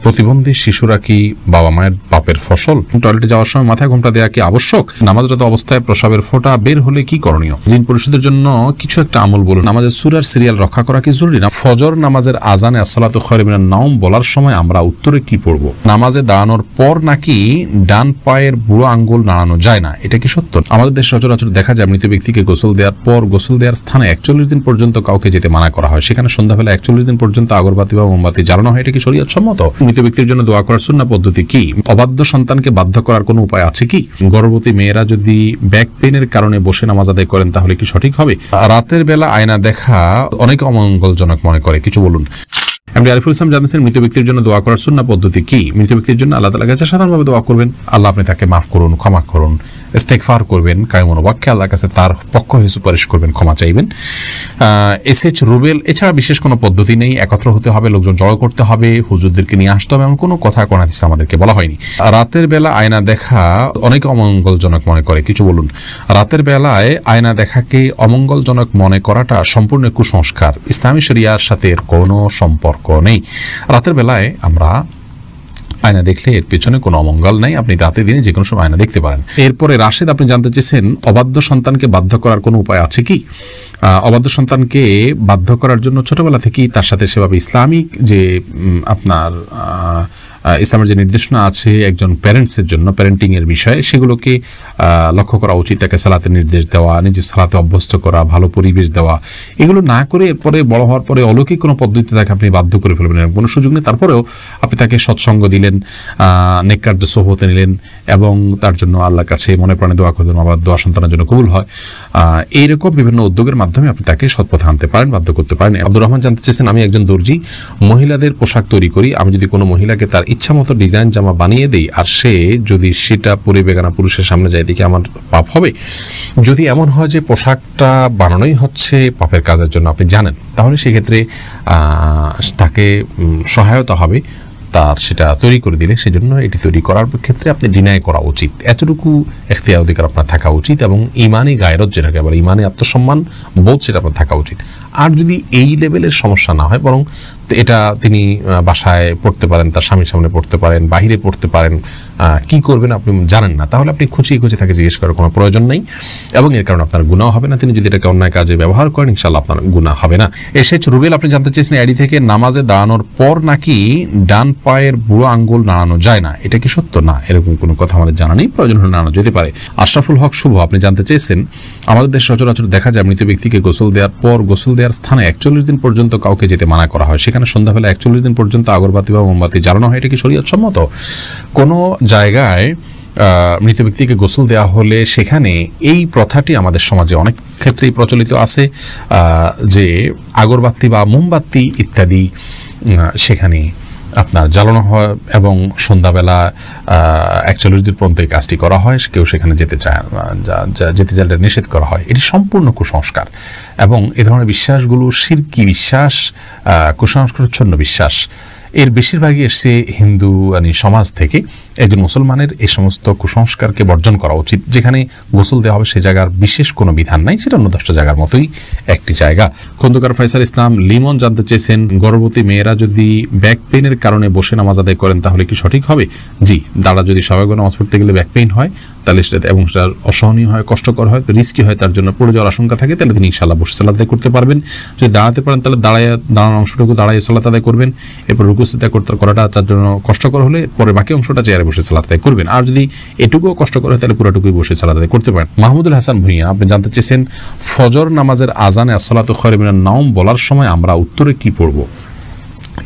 প্রতিবন্ধী শিশুরা কি বাবা মায়ের পাপের ফসল? টয়লেটে যাওয়ার সময় মাথায় ঘোমটা দেওয়া কি আবশ্যক? নামাজরত অবস্থায় প্রসাবের ফোঁটা বের হলে কি করণীয়? ঋণ পরিশোধের জন্য কিছু একটা আমল বলুন। নামাজের সূরার সিরিয়াল রক্ষা করা কি জরুরি না? ফজর নামাজের আজানে আসসালাতু খায়রুম মিনান নাওম বলার সময় আমরা উত্তরে কি পড়ব? নামাজে দাঁড়ানোর পর নাকি ডান পায়ের বুড়ো আঙ্গুল নাড়ানো যায় না, এটা কি সত্য? আমাদের দেশে সচরাচর দেখা যায় মৃত ব্যক্তিকে গোসল দেওয়ার পর গোসল দেওয়ার স্থানে 41 দিন পর্যন্ত কাউকে যেতে মানা করা হয়। সেখানে সন্ধ্যাবেলা 41 দিন পর্যন্ত আগরবাতি বা মোমবাতি জ্বালানো হয়, এটা কি শরীয়ত সম্মত? মৃত ব্যক্তির জন্য দোয়া করার সুন্নাহ পদ্ধতি কি? অবাধ্য সন্তানকে বাধ্য করার কোনো উপায় আছে কি? গর্ভবতী মেয়েরা যদি ব্যাক পেইনের কারণে বসে নামাজ আদায় করেন তাহলে কি সঠিক হবে? রাতের বেলা আয়না দেখা অনেক অমঙ্গলজনক মনে করে, কিছু বলুন। আপনি আরিফুল ইসলাম জানতেছেন মৃত ব্যক্তির জন্য দোয়া করার সুন্নাহ পদ্ধতি কি? মৃত ব্যক্তির জন্য আল্লাহ তাআলার কাছে সাধারণভাবে দোয়া করবেন, আল্লাহ আপনি তাকে মাফ করুন, ক্ষমা করুন, ইস্তেগফার করবেন, কায়মন ওয়াক্যে আল্লাহর কাছে তার পক্ষ হয়ে সুপারিশ করবেন, ক্ষমা চাইবেন। এসএইচ রুবেল, এছাড়া বিশেষ কোনো পদ্ধতি নেই, একত্র হতে হবে, লোকজন জড়ো করতে হবে, হুজুরদেরকে নিয়ে আসতে হবে, এমন কোনো কথা কোন হাদিসে আমাদেরকে বলা হয়নি। রাতের বেলা আয়না দেখা অনেক অমঙ্গলজনক মনে করে, কিছু বলুন। রাতের বেলায় আয়না দেখাকে অমঙ্গলজনক মনে করাটা সম্পূর্ণ কুসংস্কার, ইসলামী শরিয়ার সাথে এর কোনো সম্পর্ক নেই। রাতের বেলায় আমরা আয়না দেখলে এর পেছনে কোনো অমঙ্গল নাই, আপনি রাতে দিনে যে কোনো সময় আয়না দেখতে পারেন। এরপরে রাশেদ, আপনি জানতে চেয়েছেন অবাধ্য সন্তানকে বাধ্য করার কোনো উপায় আছে কি? অবাধ্য সন্তানকে বাধ্য করার জন্য ছোটবেলা থেকেই তার সাথে সেভাবে ইসলামিক যে আপনার ইসলামের যে নির্দেশনা আছে একজন প্যারেন্টসের জন্য, প্যারেন্টিং এর বিষয়ে, সেগুলোকে লক্ষ্য করা উচিত। তাকে সালাতের নির্দেশ দেওয়া, নিজের সালাতে অভ্যস্ত করা, ভালো পরিবেশ দেওয়া, এগুলো না করে এরপরে বড় হওয়ার পরে অলৌকিক কোনো পদ্ধতিতে তাকে আপনি বাধ্য করে ফেলবেন, কোনো সুযোগ নেই। তারপরেও আপনি তাকে সৎসঙ্গ দিলেন, নেককার সোহবতে নিলেন এবং তার জন্য আল্লাহর কাছে মনে প্রাণে দোয়া করলেন, আবার দোয়া সন্তানের জন্য কবুল হয়। এইরকম বিভিন্ন উদ্যোগের মাধ্যমে আপনি তাকে সৎপথে আনতে পারেন, বাধ্য করতে পারেন। আব্দুর রহমান জানতে চেয়েছেন আমি একজন দর্জি, মহিলাদের পোশাক তৈরি করি, আমি যদি কোনো মহিলাকে তার ইচ্ছা মতো ডিজাইন জামা বানিয়ে দেই আর সে যদি সেটা পরে বেগানা পুরুষের সামনে যায়, দেখে আমার পাপ হবে? যদি এমন হয় যে পোশাকটা বানানোই হচ্ছে পাপের কাজের জন্য, আপনি জানেন, তাহলে সেক্ষেত্রে তাকে সহায়তা হবে তার সেটা তৈরি করে দিলে। সেজন্য এটি তৈরি করার ক্ষেত্রে আপনি ডিনাই করা উচিত, এতটুকু এখতিয়ার অধিকার আপনার থাকা উচিত এবং ইমানি গায়রত যেটাকে বলে, ইমানি আত্মসম্মান বোধ, সেটা আপনার থাকা উচিত। আর যদি এই লেভেলের সমস্যা না হয়, বরং এটা তিনি বাসায় পড়তে পারেন, তার স্বামীর সামনে পড়তে পারেন, বাহিরে পড়তে পারেন, কি করবেন আপনি জানেন না, তাহলে আপনি খুঁচিয়ে খুঁচিয়ে তাকে জিজ্ঞেস করার কোনো প্রয়োজন নেই এবং এর কারণে আপনার গুনাহ হবে না। তিনি যদি এটাকে অন্যায় কাজে ব্যবহার করেন, ইনশাআল্লাহ আপনার গুনাহ হবে না। এসএইচ রুবেল, আপনি জানতে চেয়েছেন এডি থেকে নামাজে দাঁড়ানোর পর নাকি ডান পায়ের বুড়ো আঙ্গুল নাড়ানো যায় না, এটা কি সত্য? না, এরকম কোনো কথা আমাদের জানা নেই, প্রয়োজন হলে নাড়ানো যেতে পারে। আশরাফুল হক শুভ, আপনি জানতে চেয়েছেন আমাদের দেশে সচরাচর দেখা যায় মৃত ব্যক্তিকে গোসল দেওয়ার পর গোসল দেওয়ার স্থানে 41 দিন পর্যন্ত কাউকে যেতে মানা করা হয়। সেখানে সন্ধ্যাবেলা 41 দিন পর্যন্ত আগরবাতি বা মোমবাতি জ্বালানো হয়, এটা কি শরীয়ত সম্মত? কোনো জায়গায় মৃত ব্যক্তিকে গোসল দেওয়া হলে সেখানে এই প্রথাটি আমাদের সমাজে অনেক ক্ষেত্রেই প্রচলিত আছে যে আগরবাতি বা মোমবাতি ইত্যাদি সেখানে আপনার জ্বালানো হয় এবং সন্ধ্যাবেলা 41 দিন পর্যন্ত এই কাজটি করা হয়। কেউ সেখানে যেতে চাইলে নিষেধ করা হয়। এটি সম্পূর্ণ কুসংস্কার এবং এ ধরনের বিশ্বাসগুলো শিরকি বিশ্বাস, কুসংস্কারচ্ছন্ন বিশ্বাস। এর বেশিরভাগই এসছে হিন্দু সমাজ থেকে। একজন মুসলমানের এই সমস্ত কুসংস্কারকে বর্জন করা উচিত। যেখানে গোসল দেওয়া হবে সে জায়গার বিশেষ কোনো বিধান নাই, সেটা অন্য 10টা জায়গার মতোই একটি জায়গা। খন্দকার ফয়সাল ইসলাম লিমন জানতে চেয়েছেন গর্ভবতী মেয়েরা যদি ব্যাক পেইনের কারণে বসে নামাজ আদায় করেন তাহলে কি সঠিক হবে? জি, দাঁড়া যদি স্বাভাবিক নামাজ পড়তে গেলে ব্যাক পেইন হয় তাহলে সেটা এবং সেটা অসহনীয় হয়, কষ্টকর হয়, রিস্কি হয়, তার জন্য পড়ে যাওয়ার আশঙ্কা থাকে, তাহলে তিনি ইনশাআল্লাহ বসে সালাত আদায় করতে পারবেন। যদি দাঁড়াতে পারেন তাহলে দাঁড়ানোর অংশটুকু দাঁড়ায় সালাত আদায় করবেন। এরপর রুকু সিজদা করাটা তার জন্য কষ্টকর হলে পরে বাকি অংশটা চেয়ারে বসে সালাত আদায় করবেন। আর যদি এটুকুও কষ্ট করে তাহলে পুরোটুকুই বসে সালাত আদায় করতে পারেন। মাহমুদুল হাসান ভুঁইয়া, আপনি জানতে চেয়েছেন ফজর নামাজের আজানে আসসালাতু খায়রুম মিনান নাওম বলার সময় আমরা উত্তরে কি পড়ব?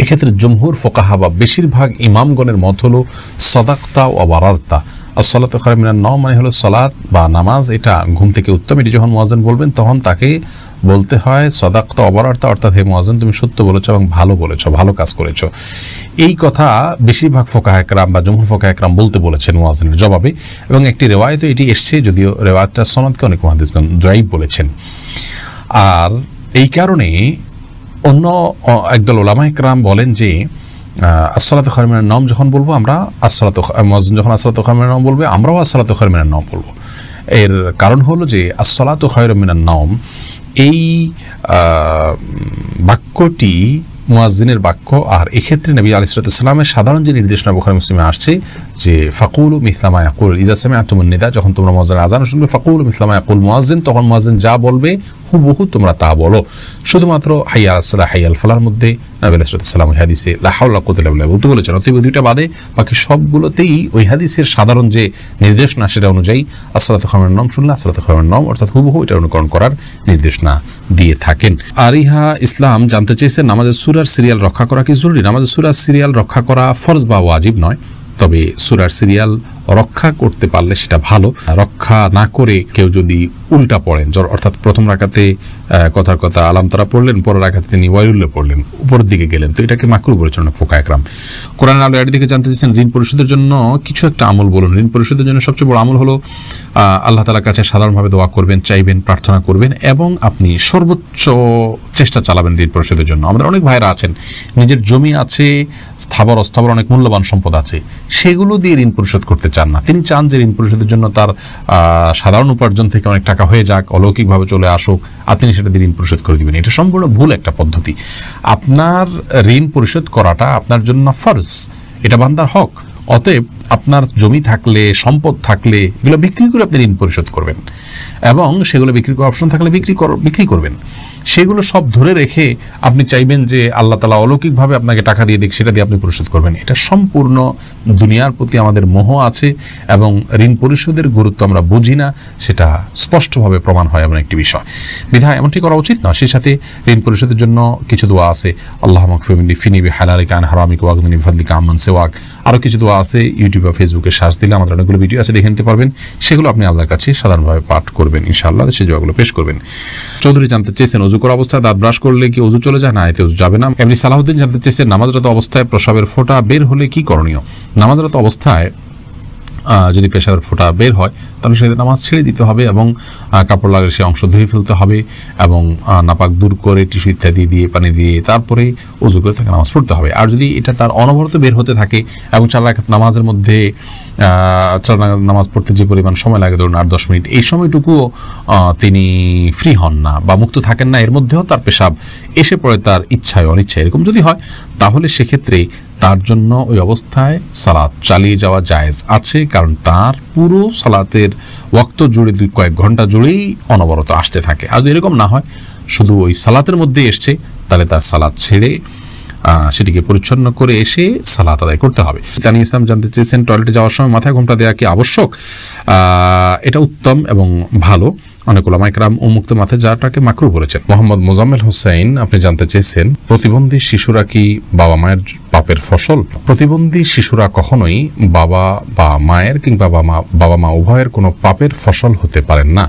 এক্ষেত্রে জমহুর ফুকাহা বা বেশিরভাগ ইমামগণের মত হলো সাদাকতা ওয়া বারারতা। আসসালাতু খায়রুম মিনান নাওম মানে হলো সালাত বা নামাজ, এটা ঘুম থেকে উত্তম। এটি যখন মুয়াজ্জিন বলবেন তখন তাকে বলতে হয় সাদাকতা ওয়া বারারতা, অর্থাৎ হে মুয়াজ্জিন তুমি সত্য বলেছো এবং ভালো বলেছো, ভালো কাজ করেছো। এই কথা বেশিরভাগ ফুকাহা একরাম বা জমহুর ফুকাহা একরাম বলতে বলেছেন মুয়াজ্জিনের জবাবে এবং একটি রিওয়ায়াতে এটি এসছে, যদিও রিওয়ায়াতটা সনদকে অনেক মুহাদ্দিসগণ যায়িফ বলেছেন। আর এই কারণে অন্য একদল উলামা একরাম বলেন যে আসসালাতু খায়রুম মিনান নাওম যখন বলবো আমরা মুয়াজ্জিন যখন আসসালাতু খায়রুম মিনান নাওম বলবে আমরাও আসসালাতু খায়রুম মিনান নাওম বলবো। এর কারণ হলো যে আসসালাতু খায়রুম মিনান নাওম এই বাক্যটি মুয়াজ্জিনের বাক্য। আর এক্ষেত্রে নবী আলাইহিস সালামের সাধারণ যে নির্দেশনা বুখারী মুসলিমে আসছে যে ফাকুলু মিসলা মা ইয়াকুল ইযা সামি'তুমুন নিদা, যখন তোমরা মুয়াজ্জিনের আযান শুনবে ফাকুলু মিসলা মা ইয়াকুল মুয়াজ্জিন, তখন মুয়াজ্জিন যা বলবে হুবহু তোমরা তা বলো। শুধুমাত্র হাইয়া আলাস সালাহ হাইয়া আল ফালাহর মধ্যে নবী আলাইহিস সালাম ওই হাদিসে লা হাওলা ওয়া কুওয়াতা ইল্লা বিল্লাহ বলতে বলেছেন। অতএব দুইটা বাদে বাকি সবগুলোতেই ওই হাদিসের সাধারণ যে নির্দেশনা সেটা অনুযায়ী আসসালাতু খায়রুন নাম শুনলে আসসালাতু খায়রুন নাম অর্থাৎ হুবহু এটা অনুকরণ করার নির্দেশনা দিয়ে থাকেন। আরিহা ইসলাম জানতে চেয়েছেন নামাজের সূরার সিরিয়াল রক্ষা করা কি জরুরি? নামাজের সূরার সিরিয়াল রক্ষা করা ফরজ বা ওয়াজিব নয়, তবে সূরার সিরিয়াল রক্ষা করতে পারলে সেটা ভালো। রক্ষা না করে কেউ যদি উল্টা পড়েন, অর্থাৎ প্রথম রাকাতে কথার কথা আলাম তারা পড়লেন, পরের রাকাতে তিনি ওয়াইউল্লাহ পড়লেন, উপরের দিকে গেলেন, তো এটাকে মাকরুহ বলেছেন ফুকাহা একরাম। কোরআনের আলো এর দিকে জানতে চাইছেন ঋণ পরিশোধের জন্য কিছু একটা আমল বলুন। ঋণ পরিশোধের জন্য সবচেয়ে বড় আমল হলো আল্লাহ তাআলার কাছে সাধারণভাবে দোয়া করবেন, চাইবেন, প্রার্থনা করবেন এবং আপনি সর্বোচ্চ চেষ্টা চালাবেন ঋণ পরিশোধের জন্য। আমাদের অনেক ভাইরা আছেন নিজের জমি আছে, স্থাবর অস্থাবর অনেক মূল্যবান সম্পদ আছে, সেগুলো দিয়ে ঋণ পরিশোধ করতে চান না। তিনি চান যে ঋণ পরিশোধের জন্য তার সাধারণ উপার্জন থেকে অনেক টাকা হয়ে যাক, অলৌকিকভাবে চলে আসুক, আর তিনি সেটা দিয়ে ঋণ পরিশোধ করে দিবেন। এটা সম্পূর্ণ ভুল একটা পদ্ধতি। আপনার ঋণ পরিশোধ করাটা আপনার জন্য ফরজ, এটা বান্দার হক। অতএব আপনার জমি থাকলে, সম্পদ থাকলে এগুলো বিক্রি করে আপনি ঋণ পরিশোধ করবেন এবং সেগুলো বিক্রি করার অপশন থাকলে বিক্রি করবেন। সেগুলো সব ধরে রেখে আপনি চাইবেন যে আল্লাহ তাআলা অলৌকিকভাবে আপনাকে টাকা দিয়ে দিক, সেটা দিয়ে আপনি পরিশোধ করবেন। এটা সম্পূর্ণ দুনিয়ার প্রতি আমাদের মোহ আছে এবং ঋণ পরিশোধের গুরুত্ব আমরা বুঝি না, সেটা স্পষ্টভাবে প্রমাণ হয় এমন একটি বিষয়। বিধায় এমনটি করা উচিত না। সেই সাথে ঋণ পরিশোধের জন্য কিছু দোয়া আছে, আল্লাহুম্মা কফিনি ফিনি বিহালালিকা আন হারামিকা ওয়াগনিনি বিফাদলিকা আম্মান সিওয়াক। আরও কিছু দোয়া আছে, ইউটিউব বা ফেসবুকে সার্চ দিলে আমাদের অনেকগুলো ভিডিও আছে, দেখে নিতে পারবেন। সেগুলো আপনি আল্লাহর কাছে সাধারণভাবে পাঠ করবেন, ইনশাআল্লাহ সেই দোয়াগুলো পেশ করবেন। চৌধুরী জানতে চেয়েছেন অজু করা অবস্থায় দাঁত ব্রাশ করলে কি অজু চলে যায়? না, এতে অজু যাবে না। এমনি সালাহুদ্দিন জানতে চেয়েছেন নামাজরত অবস্থায় প্রস্রাবের ফোঁটা বের হলে কি করণীয়? নামাজরত অবস্থায় যদি পেশাবের ফোঁটা বের হয় তাহলে সেটা নামাজ ছেড়ে দিতে হবে এবং কাপড় লাগিয়ে সেই অংশ ধুয়ে ফেলতে হবে এবং নাপাক দূর করে টিস্যু ইত্যাদি দিয়ে পানি দিয়ে তারপরে ওযু করে তাকে নামাজ পড়তে হবে। আর যদি এটা তার অনবরত বের হতে থাকে এবং 4 রাকাত নামাজের মধ্যে 4 রাকাত নামাজ পড়তে যে পরিমাণ সময় লাগে, ধরুন 8-10 মিনিট, এই সময়টুকুও তিনি ফ্রি হন না বা মুক্ত থাকেন না, এর মধ্যেও তার পেশাব এসে পড়ে তার ইচ্ছায় অনিচ্ছায়, এরকম যদি হয় তাহলে সেক্ষেত্রে তার জন্য ওই অবস্থায় সালাত চালিয়ে যাওয়া জায়েজ আছে, কারণ তার পুরো সালাতের ওয়াক্ত জুড়ে কয়েক ঘন্টা জুড়েই অনবরত আসতে থাকে। আর যদি এরকম না হয়, শুধু ওই সালাতের মধ্যে এসছে, তাহলে তার সালাত ছেড়ে সেটিকে পরিচ্ছন্ন করে এসে সালাত আদায় করতে হবে। তানি ইসলাম জানতে চেয়েছেন টয়লেটে যাওয়ার সময় মাথায় ঘোমটা দেওয়া কি আবশ্যক? এটা উত্তম এবং ভালো। অনেক উলামা ইকরাম উন্মুক্ত মাথায় যাওয়াটাকে মাকরুহ বলেছেন। মোহাম্মদ মোজাম্মেল হোসেন আপনি জানতে চেয়েছেন প্রতিবন্ধী শিশুরা কি বাবা মায়ের পাপের ফসল? প্রতিবন্ধী শিশুরা কখনোই বাবা বা মায়ের কিংবা বাবা মা উভয়ের কোনো পাপের ফসল হতে পারেন না।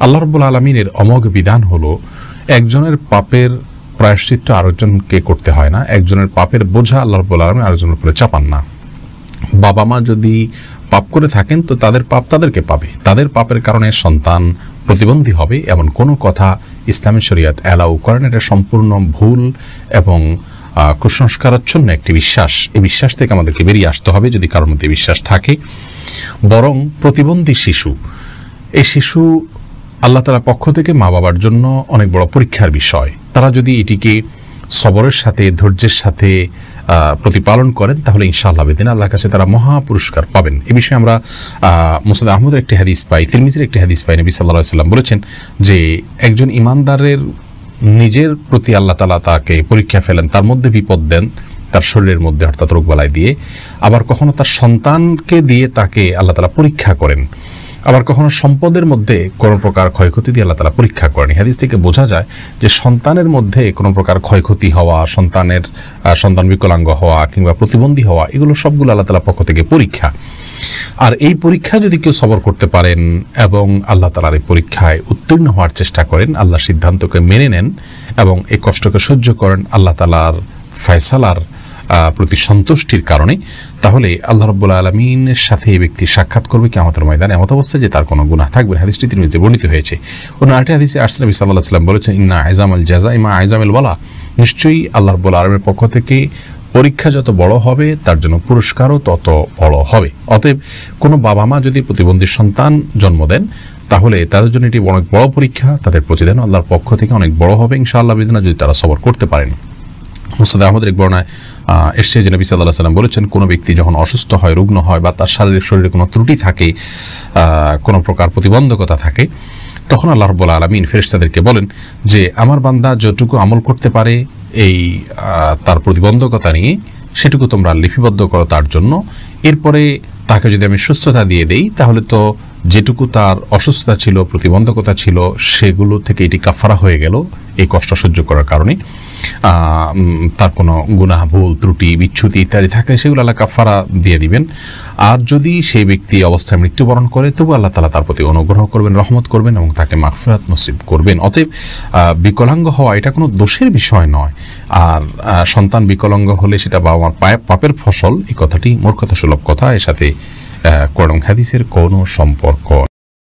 আল্লাহ রাব্বুল আলামিনের অমোঘ বিধান হলো একজনের পাপের প্রায়শ্চিত্ত আরেকজনকে করতে হয় না, একজনের পাপের বোঝা আল্লাহ রাব্বুল আলামিন আরেকজনের উপরে চাপান না। বাবা মা যদি পাপ করে থাকেন তো তাদের পাপ তাদেরকে পাবে, তাদের পাপের কারণে সন্তান প্রতিবন্ধী হবে এমন কোনো কথা ইসলামী শরীয়ত অ্যালাউ করেন। এটা সম্পূর্ণ ভুল এবং কুসংস্কারাচ্ছন্ন একটি বিশ্বাস। এই বিশ্বাস থেকে আমাদেরকে বেরিয়ে আসতে হবে যদি কারোর মধ্যে বিশ্বাস থাকে। বরং প্রতিবন্ধী শিশু, এই শিশু আল্লাহ তাআলার পক্ষ থেকে মা বাবার জন্য অনেক বড় পরীক্ষার বিষয়। তারা যদি এটিকে সবরের সাথে, ধৈর্যের সাথে প্রতিপালন করেন তাহলে ইনশাআল্লাহ বেদিন আল্লাহর কাছে তারা মহা পুরস্কার পাবেন। এই বিষয়ে আমরা মুসনাদ আহমদের একটি হাদিস পাই, তিরমিজির একটি হাদিস পাই। নবী সাল্লাল্লাহু আলাইহি ওয়াসাল্লাম বলেছেন যে একজন ঈমানদারের নিজের প্রতি আল্লাহ তাআলা তাকে পরীক্ষা ফেলেন, তার মধ্যে বিপদ দেন তার শরীরের মধ্যে অর্থাৎ রোগবালাই দিয়ে, আবার কখনো তার সন্তানকে দিয়ে তাকে আল্লাহ তাআলা পরীক্ষা করেন, আবার কখনো সম্পদের মধ্যে কোনো প্রকার ক্ষয়ক্ষতি দিয়ে আল্লাহ তাআলা পরীক্ষা করেন। হাদিস থেকে বোঝা যায় যে সন্তানের মধ্যে কোনো প্রকার ক্ষয়ক্ষতি হওয়া, সন্তান বিকলাঙ্গ হওয়া কিংবা প্রতিবন্ধী হওয়া, এগুলো সবগুলো আল্লাহ তাআলার পক্ষ থেকে পরীক্ষা। আর এই পরীক্ষা যদি কেউ সবর করতে পারেন এবং আল্লাহ তাআলার এই পরীক্ষায় উত্তীর্ণ হওয়ার চেষ্টা করেন, আল্লাহর সিদ্ধান্তকে মেনে নেন এবং এই কষ্টকে সহ্য করেন আল্লাহ তাআলার ফয়সালার প্রতি সন্তুষ্টির কারণে, তাহলে আল্লাহ রাব্বুল আলামিনের সাথে এই ব্যক্তি সাক্ষাৎ করবে কিয়ামতের ময়দানে এমত অবস্থায় যে তার কোনো গুনাহ থাকবে না। হাদিসটি তিরমিজিতে বর্ণিত হয়েছে। অন্য আরেকটি হাদিসে আসছে নবী সাল্লাল্লাহু আলাইহি ওয়াসাল্লাম বলেছেন ইন্না আইজামাল জাযাই মা আইজামিল ওয়ালা, নিশ্চয়ই আল্লাহ রাব্বুল আলামিনের পক্ষ থেকে পরীক্ষা যত বড় হবে তার জন্য পুরস্কারও তত বড় হবে। অতএব কোনো বাবা মা যদি প্রতিবন্ধী সন্তান জন্ম দেন তাহলে তাদের জন্য এটি অনেক বড় পরীক্ষা, তাদের প্রতিদান আল্লাহর পক্ষ থেকে অনেক বড় হবে ইনশাআল্লাহ বিদিনা যদি তারা সবর করতে পারেন। মুসনাদ আহমদের এক বর্ণনায় এসছে যে নবী সাল্লাল্লাহু আলাইহি সাল্লাম বলেছেন, কোনো ব্যক্তি যখন অসুস্থ হয়, রুগ্ন হয় বা তার শরীরে কোনো ত্রুটি থাকে, কোনো প্রকার প্রতিবন্ধকতা থাকে, তখন আল্লাহ রাব্বুল আলামিন ফেরেশতাদেরকে বলেন যে আমার বান্দা যতটুকু আমল করতে পারে এই তার প্রতিবন্ধকতা নিয়ে, সেটুকু তোমরা লিপিবদ্ধ করো তার জন্য। এরপরে তাকে যদি আমি সুস্থতা দিয়ে দেই, তাহলে তো যেটুকু তার অসুস্থতা ছিল, প্রতিবন্ধকতা ছিল, সেগুলো থেকে এটি কাফারা হয়ে গেল এই কষ্ট সহ্য করার কারণে। তার কোনো গুনাহ, ভুল, ত্রুটি, বিচ্যুতি ইত্যাদি থাকলে সেগুলো আল্লাহ কাফারা দিয়ে দিবেন। আর যদি সেই ব্যক্তি অবস্থায় মৃত্যুবরণ করে, তবু আল্লাহ তাআলা তার প্রতি অনুগ্রহ করবেন, রহমত করবেন এবং তাকে মাগফিরাত নসিব করবেন। অতএব বিকলাঙ্গ হওয়া এটা কোনো দোষের বিষয় নয়। আর সন্তান বিকলাঙ্গ হলে সেটা বাবা মার পাপের ফসল, এই কথাটি মূর্খতা সুলভ কথা। এর সাথে কোরআন হাদিসের কোনো সম্পর্ক